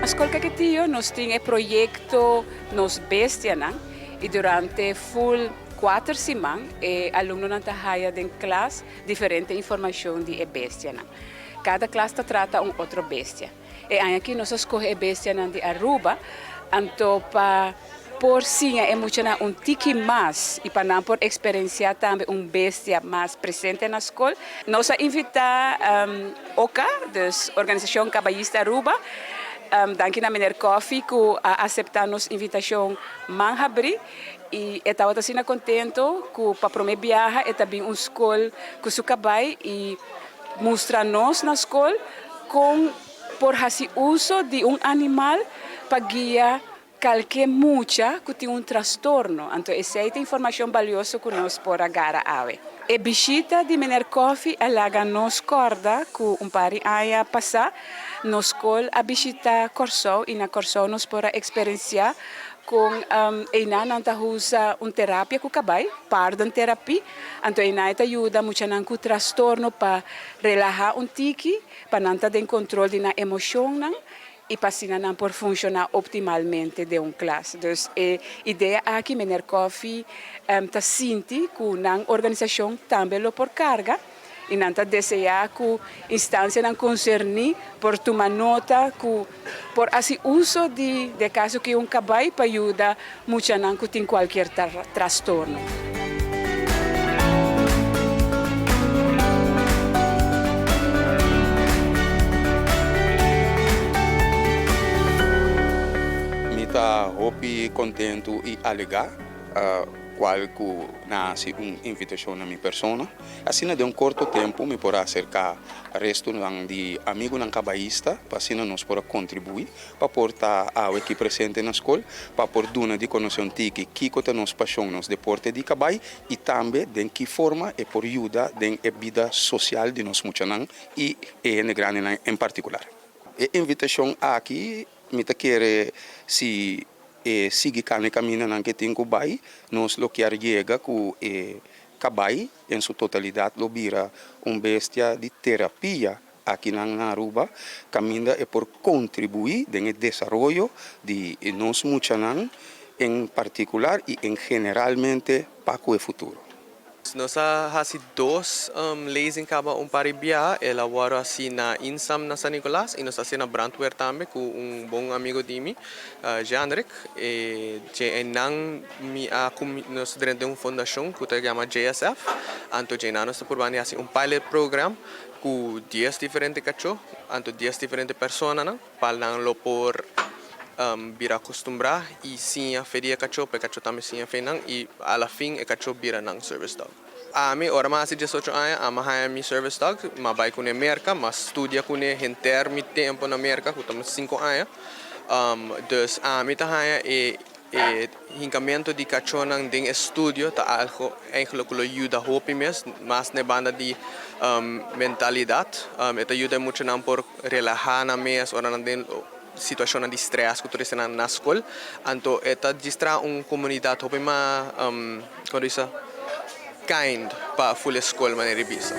escola que nós tínhamos projeto nos bestia, né? E durante full 4 semanas, aluno não trabalha em classe diferente informação de bestia, né? Cada classe trata outro bestia. E aqui nós escolhemos bestia de Aruba, então para por sim é muito tiki mais e para não por experienciar também bestia mais presente na escola. Nós invitamos OCA, dus Organização Cabalista Aruba, danke na Mener Coffee que aceitar nossa invitação manhabri e estava assim contento que para prometer viajar e também escola que se cabai e mostrar nós na escola com por fazer uso de animal para guiar qualquer mucha que tem transtorno. Então, essa é a informação valiosa que nós por agarrar ave. E visita de Mener Coffee alaga nos corda que pari aia passar nos escola a visita Corsou e na Corsou nos por experienciar com ina nanta usa terapia que cabai, pardon terapia, então ina ita ajuda muito com transtorno para relaxar tiki, para nanta den controle de na emoção e para assim não por funcionar optimalmente de classe. Então, a ideia aqui Mener Coffee ta sinti que na organização também lo por carga e nanta desejar que instância não concerni por tomar nota que por assim uso de caso que cabai para ajudar muito não que tem qualquer transtorno. Hopi contento e alegre qual que nasce invitação na minha persona. Assim, de curto tempo, me poderá acercar ao resto de amigos na cabaísta, para assim nós poder contribuir, para portar a equipe presente na escola, para poder dar de conhecer que que nos paixão nos deporte de cabai e também de que forma e por ajuda a vida social de nós muchanan e em grande em particular. A invitação aqui me quer se seguir o caminho que tem que vai, nós lo que chega que cabai em sua totalidade lo vira bestia de terapia aqui na Aruba, caminho é por contribuir no desenvolvimento de nós muchanan em particular e em generalmente para o futuro. Nós temos dois leis em cada paribia, ela agora assim na Insam na San Nicolás e nós assim na Brantweer também com bom amigo de mim, Jean-Ric, e nang nós dentro de fundação que se chama JSF, então nós estamos por assim pilot program com 10 diferentes cachorros, então 10 diferentes pessoas, para não por vira acostumbrar e sim a feria cachorro, porque cachorro também sim a fenang e a la fim é cachorro vira nang service dog. A mim, ora mais de 18 anos, a minha mi service dog, mas vai com a América, mas estudia com a intermi tempo na América, que estamos 5 anos. Dus a mim também é hincamento de cachorro nang ding estudio, tá algo eigenlijk que ajuda hopi mes, mas na banda de mentalidade, ita ajuda muito nang por relaxar na mes, ora nang den situação de stress que tu na escola, então esta distra comunidade hopi ma kind para full escola maneira bisa.